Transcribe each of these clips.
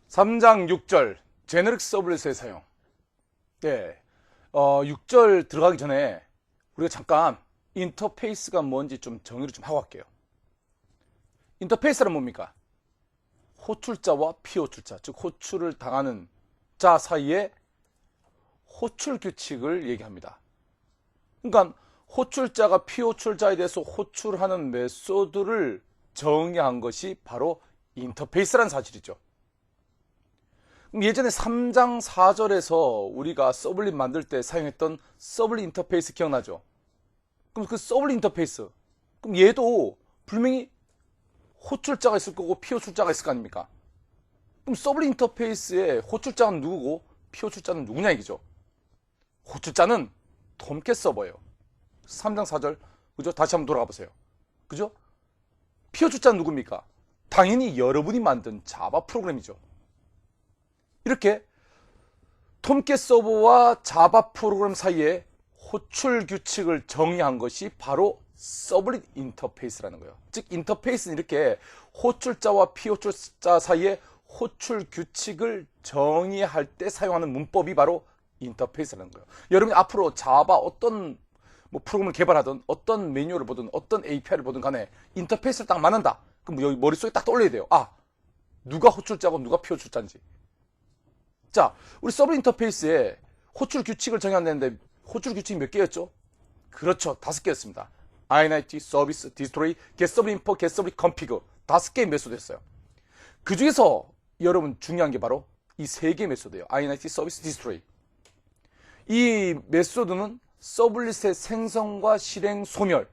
3장 6절 제너릭 서블릿의 사용. 네, 6절 들어가기 전에 우리가 잠깐 인터페이스가 뭔지 좀 정의를 좀 하고 갈게요. 인터페이스란 뭡니까? 호출자와 피호출자, 즉 호출을 당하는 자 사이에 호출 규칙을 얘기합니다. 그러니까 호출자가 피호출자에 대해서 호출하는 메소드를 정의한 것이 바로 인터페이스라는 사실이죠. 예전에 3장 4절에서 우리가 서블릿 만들 때 사용했던 서블릿 인터페이스 기억나죠? 그럼 그 서블릿 인터페이스, 그럼 얘도 분명히 호출자가 있을 거고 피호출자가 있을 거 아닙니까? 그럼 서블릿 인터페이스의 호출자는 누구고 피호출자는 누구냐 얘기죠. 호출자는 톰캣 서버예요. 3장 4절, 그죠? 다시 한번 돌아가 보세요. 그죠? 피호출자는 누굽니까? 당연히 여러분이 만든 자바 프로그램이죠. 이렇게 톰캣 서버와 자바 프로그램 사이에 호출 규칙을 정의한 것이 바로 서블릿 인터페이스라는 거예요. 즉 인터페이스는 이렇게 호출자와 피호출자 사이에 호출 규칙을 정의할 때 사용하는 문법이 바로 인터페이스라는 거예요. 여러분이 앞으로 자바 어떤 프로그램을 개발하든 어떤 매뉴얼을 보든 어떤 API를 보든 간에 인터페이스를 딱 만난다. 그럼 여기 머릿속에 딱 떠올려야 돼요. 아, 누가 호출자고 누가 피호출자인지. 자, 우리 서블릿 인터페이스에 호출 규칙을 정의한다는데 호출 규칙이 몇 개였죠? 그렇죠. 5개였습니다. init, 서비스, 디스트로이, getSubInfo, getSubConfig 5개의 메소드였어요. 그 중에서 여러분 중요한 게 바로 이 3개의 메소드예요. init, 서비스, 디스트로이. 이 메소드는 서블릿의 생성과 실행 소멸,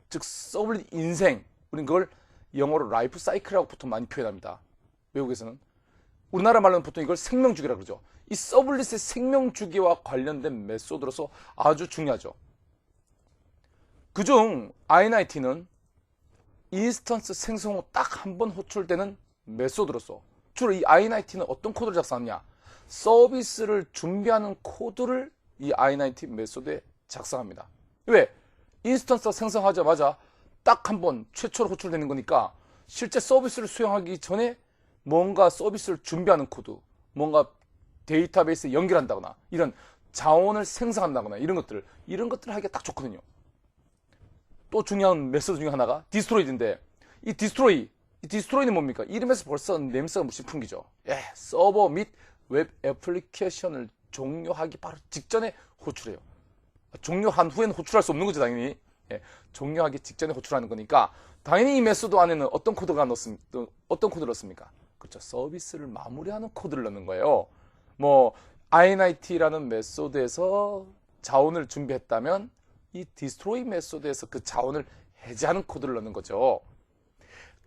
즉 서블릿 인생, 우리는 그걸 영어로 라이프 사이클이라고 보통 많이 표현합니다. 외국에서는. 우리나라 말로는 보통 이걸 생명주기라고 그러죠. 이 서블릿의 생명주기와 관련된 메소드로서 아주 중요하죠. 그중 init는 인스턴스 생성 후 딱 한 번 호출되는 메소드로서 주로 이 init는 어떤 코드를 작성하느냐, 서비스를 준비하는 코드를 이 init 메소드에 작성합니다. 왜? 인스턴스가 생성하자마자 딱 한 번 최초로 호출되는 거니까 실제 서비스를 수행하기 전에 뭔가 서비스를 준비하는 코드, 뭔가 데이터베이스에 연결한다거나 이런 자원을 생성한다거나 이런 것들을 하기가 딱 좋거든요. 또 중요한 메소드 중에 하나가 디스트로이드인데 이 디스트로이는 뭡니까? 이름에서 벌써 냄새가 무시 풍기죠. 서버 및 웹 애플리케이션을 종료하기 바로 직전에 호출해요. 종료한 후에는 호출할 수 없는 거죠, 당연히. 종료하기 직전에 호출하는 거니까 당연히 이 메소드 안에는 어떤 코드를 넣습니까? 그렇죠. 서비스를 마무리하는 코드를 넣는 거예요. init라는 메소드에서 자원을 준비했다면 이 디스트로이 메소드에서 그 자원을 해제하는 코드를 넣는 거죠.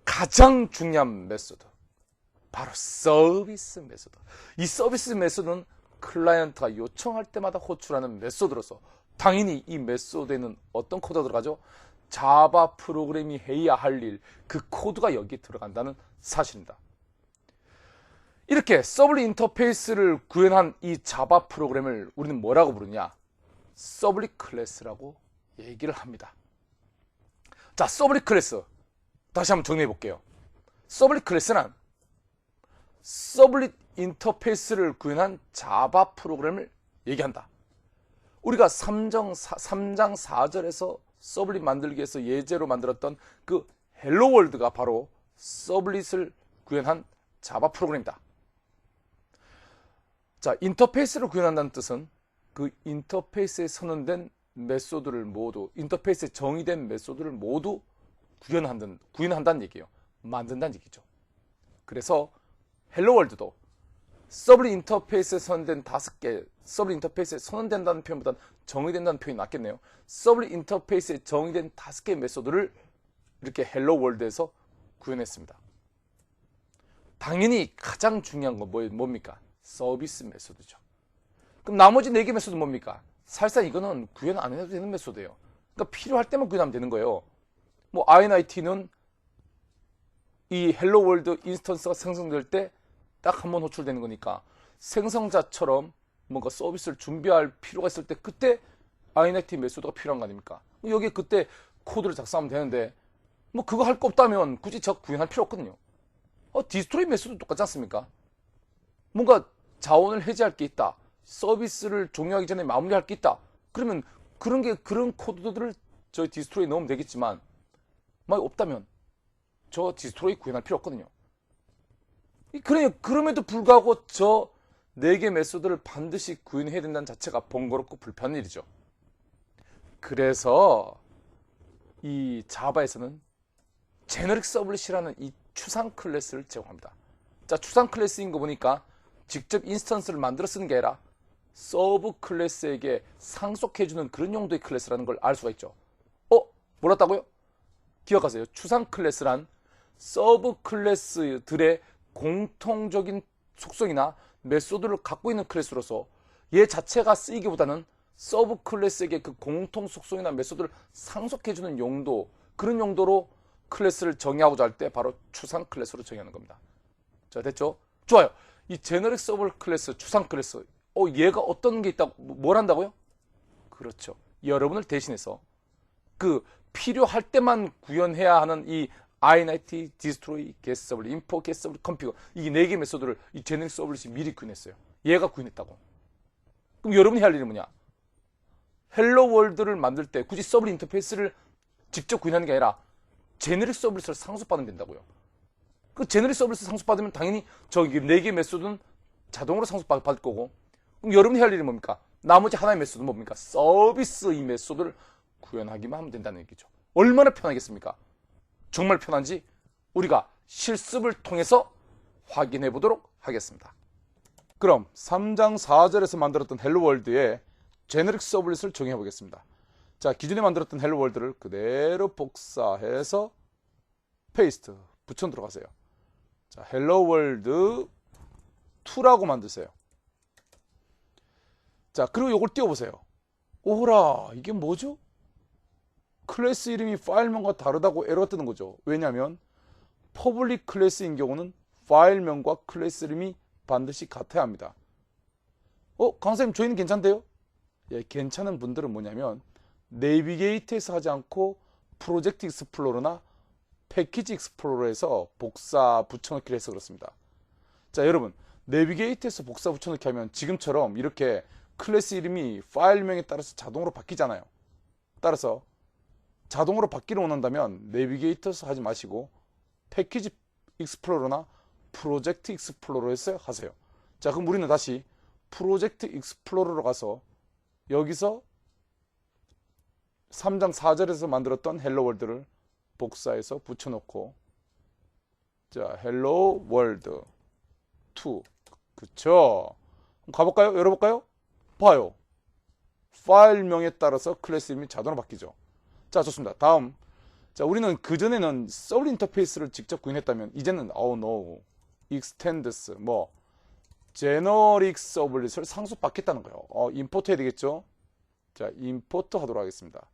가장 중요한 메소드, 바로 서비스 메소드. 이 서비스 메소드는 클라이언트가 요청할 때마다 호출하는 메소드로서 당연히 이 메소드에는 어떤 코드가 들어가죠? 자바 프로그램이 해야 할 일, 그 코드가 여기에 들어간다는 사실입니다. 이렇게 서블릿 인터페이스를 구현한 이 자바 프로그램을 우리는 뭐라고 부르냐? 서블릿 클래스라고 얘기를 합니다. 자, 서블릿 클래스 다시 한번 정리해 볼게요. 서블릿 클래스는 서블릿 인터페이스를 구현한 자바 프로그램을 얘기한다. 우리가 3장 4절에서 서블릿 만들기 위해서 예제로 만들었던 그 헬로 월드가 바로 서블릿을 구현한 자바 프로그램이다. 자, 인터페이스를 구현한다는 뜻은 그 인터페이스에 선언된 메소드를 모두, 인터페이스에 정의된 메소드를 모두 구현한다는 얘기예요. 만든다는 얘기죠. 그래서 헬로 월드도 서블릿 인터페이스에 선언된 5개, 서블릿 인터페이스에 선언된다는 표현보다는 정의된다는 표현이 낫겠네요. 서블릿 인터페이스에 정의된 5개의 메소드를 이렇게 헬로 월드에서 구현했습니다. 당연히 가장 중요한 건 뭡니까? 서비스 메소드죠. 그럼 나머지 4개 메소드 뭡니까? 사실상 이거는 구현 안 해도 되는 메소드예요. 그러니까 필요할 때만 구현하면 되는 거예요. init는 이 헬로 월드 인스턴스가 생성될 때 딱 한 번 호출되는 거니까 생성자처럼 뭔가 서비스를 준비할 필요가 있을 때 그때 init 메소드가 필요한 거 아닙니까? 여기에 그때 코드를 작성하면 되는데 그거 할 거 없다면 굳이 저 구현할 필요 없거든요. 디스트로이 메소드 똑같지 않습니까? 뭔가 자원을 해제할 게 있다. 서비스를 종료하기 전에 마무리할 게 있다. 그러면 그런 코드들을 저희 디스트로이에 넣으면 되겠지만 만약 없다면 저 디스트로이 구현할 필요 없거든요. 그럼에도 불구하고 저 4개 메소드를 반드시 구현해야 된다는 자체가 번거롭고 불편한 일이죠. 그래서 이 자바에서는 제너릭 서블릿이라는 이 추상 클래스를 제공합니다. 자, 추상 클래스인 거 보니까 직접 인스턴스를 만들어 쓰는 게 아니라 서브 클래스에게 상속해주는 그런 용도의 클래스라는 걸 알 수가 있죠. 몰랐다고요? 기억하세요. 추상 클래스란 서브 클래스들의 공통적인 속성이나 메소드를 갖고 있는 클래스로서 얘 자체가 쓰이기보다는 서브 클래스에게 그 공통 속성이나 메소드를 상속해주는 용도, 그런 용도로 클래스를 정의하고자 할 때 바로 추상 클래스로 정의하는 겁니다. 자, 됐죠? 좋아요. 이 제너릭 서브 클래스, 추상 클래스, 얘가 어떤 게 있다고, 뭘 한다고요? 그렇죠. 여러분을 대신해서 그 필요할 때만 구현해야 하는 이 init, destroy, get 서블릿, import, get 서블릿, configure, 이 4개 메소드를 이 제너릭 서블릿이 미리 구현했어요. 얘가 구현했다고. 그럼 여러분이 할 일은 뭐냐? 헬로 월드를 만들 때 굳이 서블릿 인터페이스를 직접 구현하는 게 아니라 제너릭 서블릿을 상속받으면 된다고요. 그 제너릭 서블릿을 상속받으면 당연히 저기 4개 메소드는 자동으로 상속받을 거고, 그럼 여러분이 할 일이 뭡니까? 나머지 하나의 메소드는 뭡니까? 서비스 이 메소드를 구현하기만 하면 된다는 얘기죠. 얼마나 편하겠습니까? 정말 편한지 우리가 실습을 통해서 확인해 보도록 하겠습니다. 그럼 3장 4절에서 만들었던 헬로 월드의 제너릭 서블릿을 정의해 보겠습니다. 자, 기존에 만들었던 헬로 월드를 그대로 복사해서 페이스트 붙여 들어가세요. 자, 헬로 월드 2라고 만드세요. 자, 그리고 이걸 띄워보세요. 오호라, 이게 뭐죠? 클래스 이름이 파일명과 다르다고 에러가 뜨는 거죠. 왜냐하면 퍼블릭 클래스인 경우는 파일명과 클래스 이름이 반드시 같아야 합니다. 강사님, 저희는 괜찮대요? 예, 괜찮은 분들은 뭐냐면 내비게이트에서 하지 않고 프로젝트 익스플로러나 패키지 익스플로러에서 복사 붙여넣기를 해서 그렇습니다. 자, 여러분, 내비게이트에서 복사 붙여넣기 하면 지금처럼 이렇게 클래스 이름이 파일명에 따라서 자동으로 바뀌잖아요. 따라서 자동으로 바뀌를 원한다면 내비게이터에서 하지 마시고 패키지 익스플로러나 프로젝트 익스플로러에서 하세요. 자, 그럼 우리는 다시 프로젝트 익스플로러로 가서 여기서 3장 4절에서 만들었던 헬로 월드를 복사해서 붙여놓고, 자, 헬로 월드 2, 그쵸? 가볼까요? 열어볼까요? 봐요. 파일명에 따라서 클래스 이름이 자동으로 바뀌죠. 자, 좋습니다. 다음. 자, 우리는 그전에는 서블릿 인터페이스를 직접 구현했다면 이제는 no, extends, 제너릭 서블릿을 상속받겠다는 거예요. 임포트 해야 되겠죠? 자, 임포트 하도록 하겠습니다.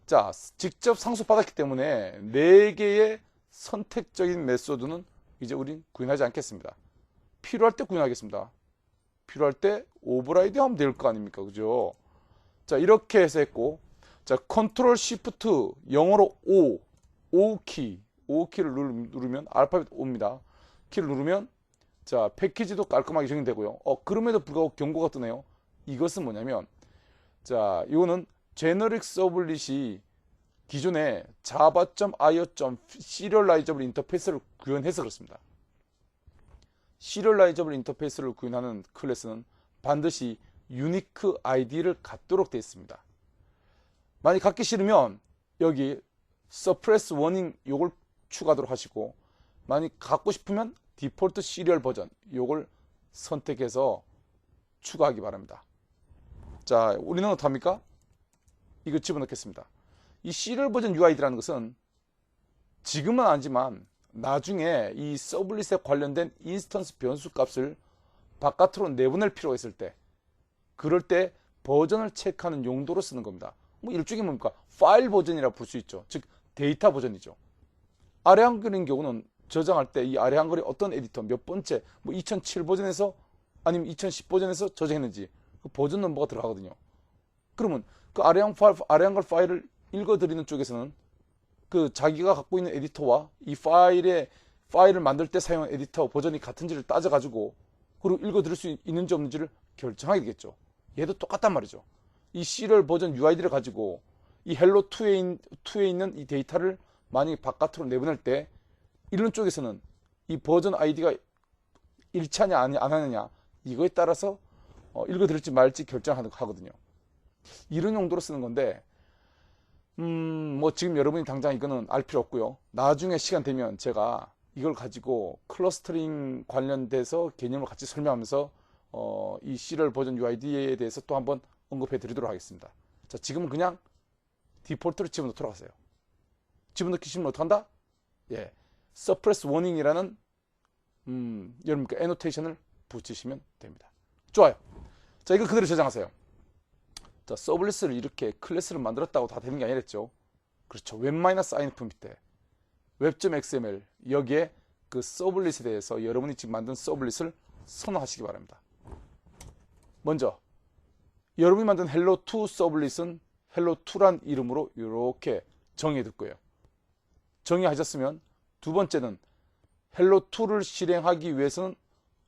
자, 직접 상속받았기 때문에 4개의 선택적인 메소드는 이제 우린 구현하지 않겠습니다. 필요할 때 구현하겠습니다. 필요할 때 오버라이드 하면 될 거 아닙니까? 그죠? 자, 이렇게 해서 했고, 자, 컨트롤 시프트 영어로 O 키를 누르면 알파벳 O입니다. 키를 누르면 자, 패키지도 깔끔하게 정리되고요. 그럼에도 불구하고 경고가 뜨네요. 이것은 뭐냐면, 자, 이거는 제너릭 서블릿이 기존에 java.io.serializable 인터페이스를 구현해서 그렇습니다. 시리얼라이저블 인터페이스를 구현하는 클래스는 반드시 유니크 아이디를 갖도록 되어 있습니다. 만약 갖기 싫으면 여기 suppress warning 요걸 추가하도록 하시고, 만약 갖고 싶으면 디폴트 시리얼 버전 요걸 선택해서 추가하기 바랍니다. 자, 우리는 어떡합니까? 이거 집어넣겠습니다. 이 시리얼 버전 UID라는 것은 지금은 아니지만 나중에 이 서블릿에 관련된 인스턴스 변수 값을 바깥으로 내보낼 필요가 있을 때, 그럴 때 버전을 체크하는 용도로 쓰는 겁니다. 일종의 뭡니까? 파일 버전이라 볼 수 있죠. 즉 데이터 버전이죠. 아래 한글인 경우는 저장할 때 이 아래 한글이 어떤 에디터 몇 번째 2007 버전에서 아니면 2010 버전에서 저장했는지 그 버전 넘버가 들어가거든요. 그러면 그 아래 한글 파일을 읽어드리는 쪽에서는 그 자기가 갖고 있는 에디터와 이 파일을 만들 때 사용한 에디터 버전이 같은지를 따져가지고 그리고 읽어들을 수 있는지 없는지를 결정하게 되겠죠. 얘도 똑같단 말이죠. 이 시리얼 버전 UID를 가지고 이 헬로2에 있는 이 데이터를 만약에 바깥으로 내보낼 때 이런 쪽에서는 이 버전 아이디가 일치하냐 안 하느냐 이거에 따라서 읽어들을지 말지 결정하거든요. 이런 용도로 쓰는 건데 뭐 지금 여러분이 당장 이거는 알 필요 없고요. 나중에 시간 되면 제가 이걸 가지고 클러스터링 관련돼서 개념을 같이 설명하면서 이 시리얼 버전 UID에 대해서 또 한번 언급해 드리도록 하겠습니다. 자, 지금은 그냥 디폴트로 집어넣도록 하세요. 집어넣기 싫으면 어떡한다? 예, suppress warning이라는 여러분 그 애노테이션을 붙이시면 됩니다. 좋아요. 자, 이거 그대로 저장하세요. 자, 서블리스를 이렇게 클래스를 만들었다고 다 되는 게 아니랬죠. 그렇죠. web-inf 밑에 web.xml 여기에 그 서블릿에 대해서 여러분이 지금 만든 서블릿을 선호하시기 바랍니다. 먼저 여러분이 만든 hello2 서블릿은 hello2란 이름으로 이렇게 정의해 둘 거예요. 정의하셨으면 두 번째는 hello2를 실행하기 위해서는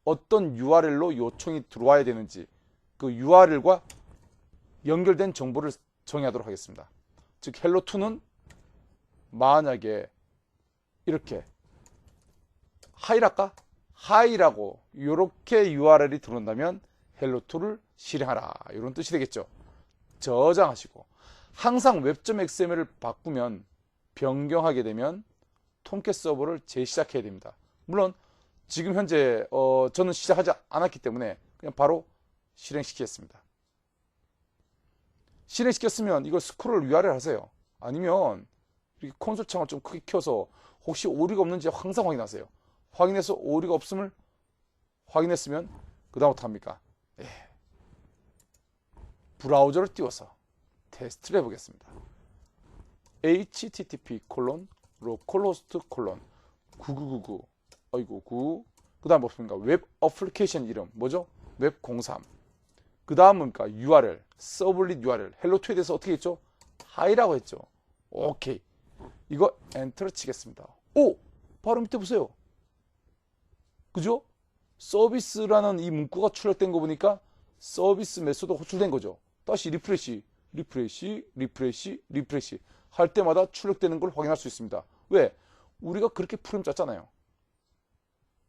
어떤 URL로 요청이 들어와야 되는지 그 URL과 연결된 정보를 정의하도록 하겠습니다. 즉 hello2는 만약에 이렇게 하이랄까? 하이라고 이렇게 URL이 들어온다면 hello2를 실행하라 이런 뜻이 되겠죠. 저장하시고 항상 web.xml을 바꾸면 변경하게 되면 통캣 서버를 재시작해야 됩니다. 물론 지금 현재 저는 시작하지 않았기 때문에 그냥 바로 실행시키겠습니다. 실행시켰으면 이걸 스크롤 URL 하세요. 아니면 이렇게 콘솔 창을 좀 크게 켜서 혹시 오류가 없는지 항상 확인하세요. 확인해서 오류가 없음을 확인했으면 그 다음 어떻게 합니까? 예. 브라우저를 띄워서 테스트를 해보겠습니다. http:/localhost: 9999 아이고 9 그 다음 무엇입니까? 웹 어플리케이션 이름 뭐죠? 웹03 그 다음 뭡니까? URL 서블릿 URL hello2에 대해서 어떻게 했죠? 하이라고 했죠. 오케이 이거 엔터를 치겠습니다. 오! 바로 밑에 보세요. 그죠? 서비스라는 이 문구가 출력된 거 보니까 서비스 메소드가 호출된 거죠. 다시 리프레시 할 때마다 출력되는 걸 확인할 수 있습니다. 왜? 우리가 그렇게 프레임 짰잖아요.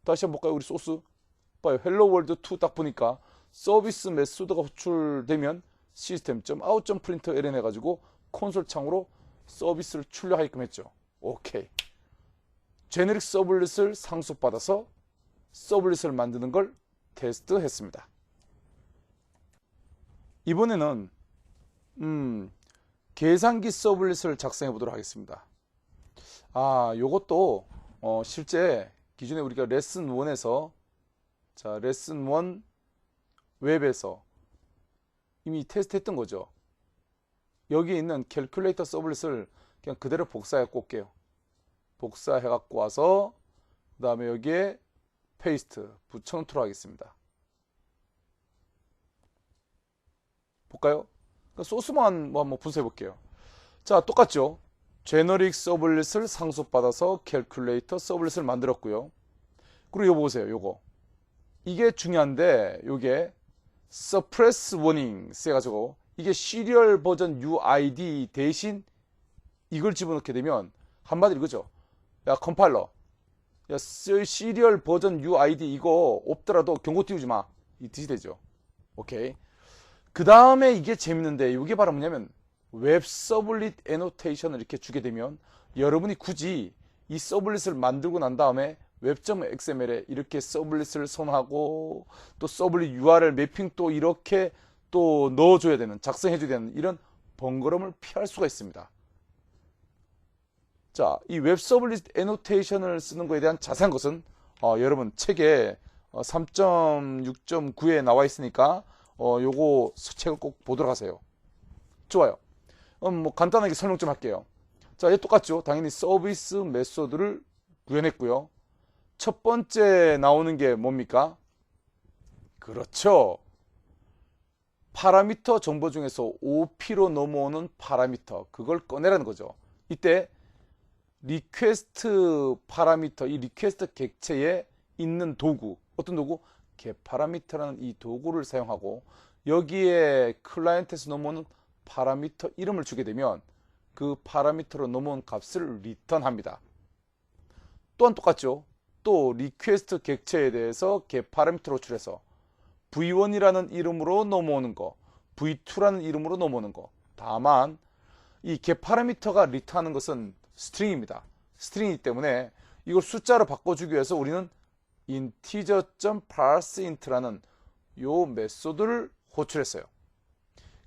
다시 한번 볼까요? 우리 소스 봐요. 헬로 월드 2 딱 보니까 서비스 메소드가 호출되면 system.out.println 해가지고 콘솔 창으로 서비스를 출력하게끔 했죠. 오케이. 제네릭 서블릿을 상속받아서 서블릿을 만드는 걸 테스트했습니다. 이번에는 계산기 서블릿을 작성해 보도록 하겠습니다. 요것도 실제 기존에 우리가 레슨 1에서 자 레슨 1 웹에서 이미 테스트했던 거죠. 여기 있는 캘큘레이터 서블릿을 그냥 그대로 복사해 갖고 올게요. 복사해 갖고 와서 그 다음에 여기에 페이스트 붙여놓도록 하겠습니다. 볼까요? 소스만 한번 분석해 볼게요. 자, 똑같죠? 제너릭 서블릿을 상속받아서 캘큘레이터 서블릿을 만들었고요. 그리고 요거 보세요. 요거. 이게 중요한데 요게 suppress warning 해가지고 이게 시리얼 버전 UID 대신 이걸 집어넣게 되면 한마디로 이거죠. 야 컴파일러 야 시리얼 버전 UID 이거 없더라도 경고 띄우지 마. 이 뜻이 되죠. 오케이. 그 다음에 이게 재밌는데 이게 바로 뭐냐면 웹 서블릿 애노테이션을 이렇게 주게 되면 여러분이 굳이 이 서블릿을 만들고 난 다음에 웹.xml에 이렇게 서블릿을 선하고 또 서블릿 URL 매핑 또 이렇게 또 넣어줘야 되는 작성해줘야 되는 이런 번거로움을 피할 수가 있습니다. 자, 이 웹 서블릿 애노테이션을 쓰는 거에 대한 자세한 것은 여러분 책에 3.6.9에 나와 있으니까 요거 책을 꼭 보도록 하세요. 좋아요. 뭐 간단하게 설명 좀 할게요. 자, 얘 똑같죠. 당연히 서비스 메소드를 구현했고요. 첫 번째 나오는 게 뭡니까? 그렇죠. 파라미터 정보 중에서 OP로 넘어오는 파라미터 그걸 꺼내라는 거죠. 이때 리퀘스트 파라미터 이 리퀘스트 객체에 있는 도구 어떤 도구? getParameter라는 이 도구를 사용하고 여기에 클라이언트에서 넘어오는 파라미터 이름을 주게 되면 그 파라미터로 넘어온 값을 리턴합니다. 또한 똑같죠. 또 리퀘스트 객체에 대해서 getParameter 호출해서 v1이라는 이름으로 넘어오는 거, v2라는 이름으로 넘어오는 거. 다만 이 getParameter가 리턴하는 것은 스트링입니다. 스트링이기 때문에 이걸 숫자로 바꿔주기 위해서 우리는 integer.parseInt라는 요 메소드를 호출했어요.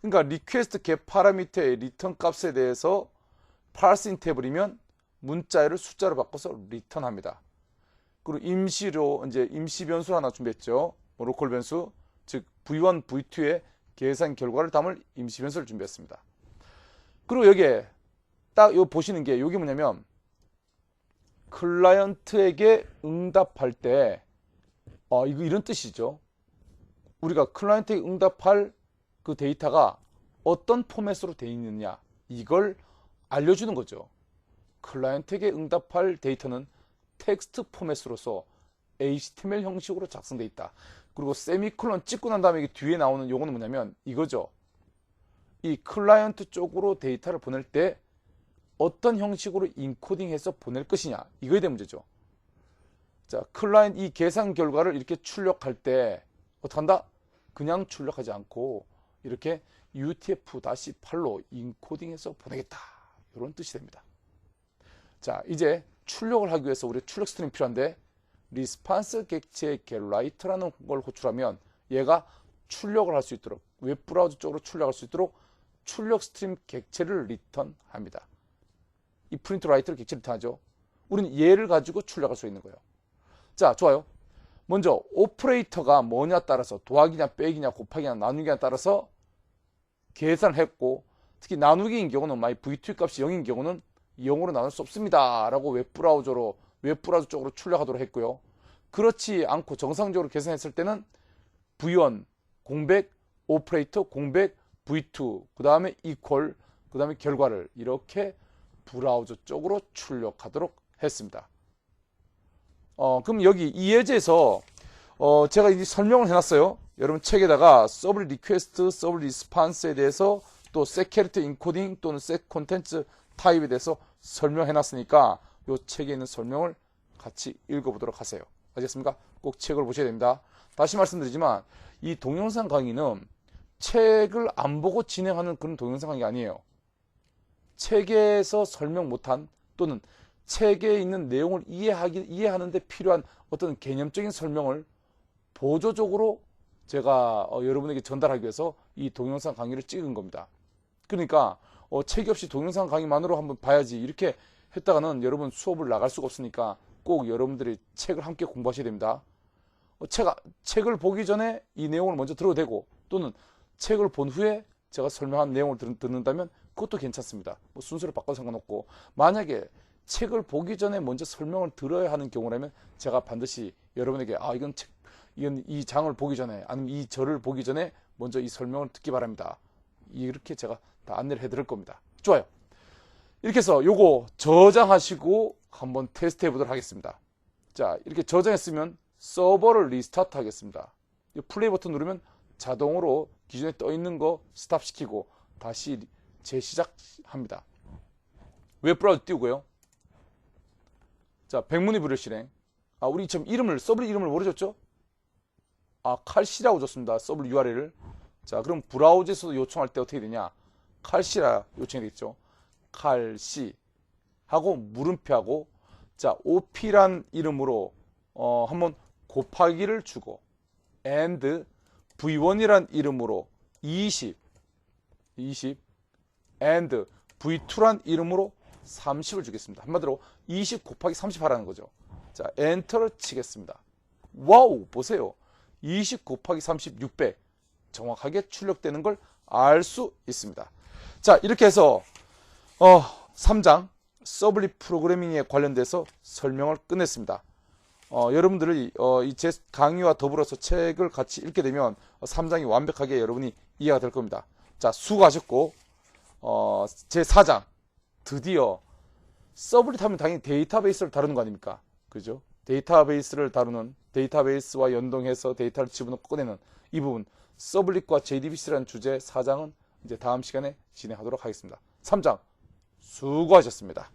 그러니까 request getParameter의 리턴 값에 대해서 parseInt 해버리면 문자열을 숫자로 바꿔서 리턴합니다. 그리고 임시로 이제 임시 변수 하나 준비했죠. 로컬 변수, 즉 v1, v2의 계산 결과를 담을 임시 변수를 준비했습니다. 그리고 여기에 딱 요 보시는 게 여기 뭐냐면 클라이언트에게 응답할 때 이거 이런 뜻이죠. 우리가 클라이언트에게 응답할 그 데이터가 어떤 포맷으로 되어 있느냐 이걸 알려주는 거죠. 클라이언트에게 응답할 데이터는 텍스트 포맷으로서 HTML 형식으로 작성되어 있다. 그리고 세미콜론 찍고 난 다음에 뒤에 나오는 요거는 뭐냐면 이거죠. 이 클라이언트 쪽으로 데이터를 보낼 때 어떤 형식으로 인코딩해서 보낼 것이냐 이거에 대한 문제죠. 자, 클라이언트 이 계산 결과를 이렇게 출력할 때 어떻게 한다? 그냥 출력하지 않고 이렇게 UTF-8로 인코딩해서 보내겠다 이런 뜻이 됩니다. 자, 이제 출력을 하기 위해서 우리 출력 스트링 필요한데 리스판스 객체의 getWrite라는 걸 호출하면 얘가 출력을 할 수 있도록 웹브라우저 쪽으로 출력할 수 있도록 출력 스트림 객체를 리턴합니다. 이 프린트 라이트를 객체 리턴하죠. 우리는 얘를 가지고 출력할 수 있는 거예요. 자, 좋아요. 먼저 오퍼레이터가 뭐냐 따라서 더하기냐 빼기냐 곱하기냐 나누기냐 따라서 계산을 했고 특히 나누기인 경우는 만약 v2 값이 0인 경우는 0으로 나눌 수 없습니다 라고 웹브라우저 쪽으로 출력하도록 했고요. 그렇지 않고 정상적으로 계산했을 때는 v1 공백 오퍼레이터 공백 v2 그 다음에 equal 그 다음에 결과를 이렇게 브라우저 쪽으로 출력하도록 했습니다. 그럼 여기 이 예제에서 제가 이제 설명을 해놨어요. 여러분 책에다가 서블 리퀘스트, 서블 리스판스에 대해서 또 set character encoding 또는 set contents 타입에 대해서 설명해놨으니까 이 책에 있는 설명을 같이 읽어보도록 하세요. 알겠습니까? 꼭 책을 보셔야 됩니다. 다시 말씀드리지만 이 동영상 강의는 책을 안 보고 진행하는 그런 동영상 강의 아니에요. 책에서 설명 못한 또는 책에 있는 내용을 이해하는데 필요한 어떤 개념적인 설명을 보조적으로 제가 여러분에게 전달하기 위해서 이 동영상 강의를 찍은 겁니다. 그러니까 책이 없이 동영상 강의만으로 한번 봐야지 이렇게 했다가는 여러분 수업을 나갈 수가 없으니까 꼭 여러분들이 책을 함께 공부하셔야 됩니다. 책을 보기 전에 이 내용을 먼저 들어도 되고 또는 책을 본 후에 제가 설명한 내용을 듣는다면 그것도 괜찮습니다. 뭐 순서를 바꿔도 상관없고 만약에 책을 보기 전에 먼저 설명을 들어야 하는 경우라면 제가 반드시 여러분에게 이건 이 장을 보기 전에 아니면 이 절을 보기 전에 먼저 이 설명을 듣기 바랍니다. 이렇게 제가 다 안내를 해드릴 겁니다. 좋아요. 이렇게 해서 요거 저장하시고 한번 테스트 해보도록 하겠습니다. 자, 이렇게 저장했으면 서버를 리스타트 하겠습니다. 이 플레이 버튼 누르면 자동으로 기존에 떠 있는 거 스탑 시키고 다시 재시작합니다. 웹브라우저 띄우고요. 자, 백문이 불여실행. 우리 지금 서블 이름을 모르셨죠? 칼시라고 줬습니다. 서블 URL을. 자, 그럼 브라우저에서도 요청할 때 어떻게 되냐? 칼시라 요청이 되겠죠. 칼시 하고 물음표하고 자, OP란 이름으로 한번 곱하기를 주고 and V1이란 이름으로 20 and V2란 이름으로 30을 주겠습니다. 한마디로 20 곱하기 30 하라는 거죠. 자, 엔터를 치겠습니다. 와우, 보세요. 20 곱하기 30, 600 정확하게 출력되는 걸 알 수 있습니다. 자, 이렇게 해서 3장 서블리 프로그래밍에 관련돼서 설명을 끝냈습니다. 여러분들이 제 강의와 더불어서 책을 같이 읽게 되면 3장이 완벽하게 여러분이 이해가 될 겁니다. 자, 수고하셨고 제 4장 드디어 서블릿 하면 당연히 데이터베이스를 다루는 거 아닙니까? 그죠? 데이터베이스를 다루는 데이터베이스와 연동해서 데이터를 집어넣고 꺼내는 이 부분 서블릿과 JDBC라는 주제 4장은 이제 다음 시간에 진행하도록 하겠습니다. 3장 수고하셨습니다.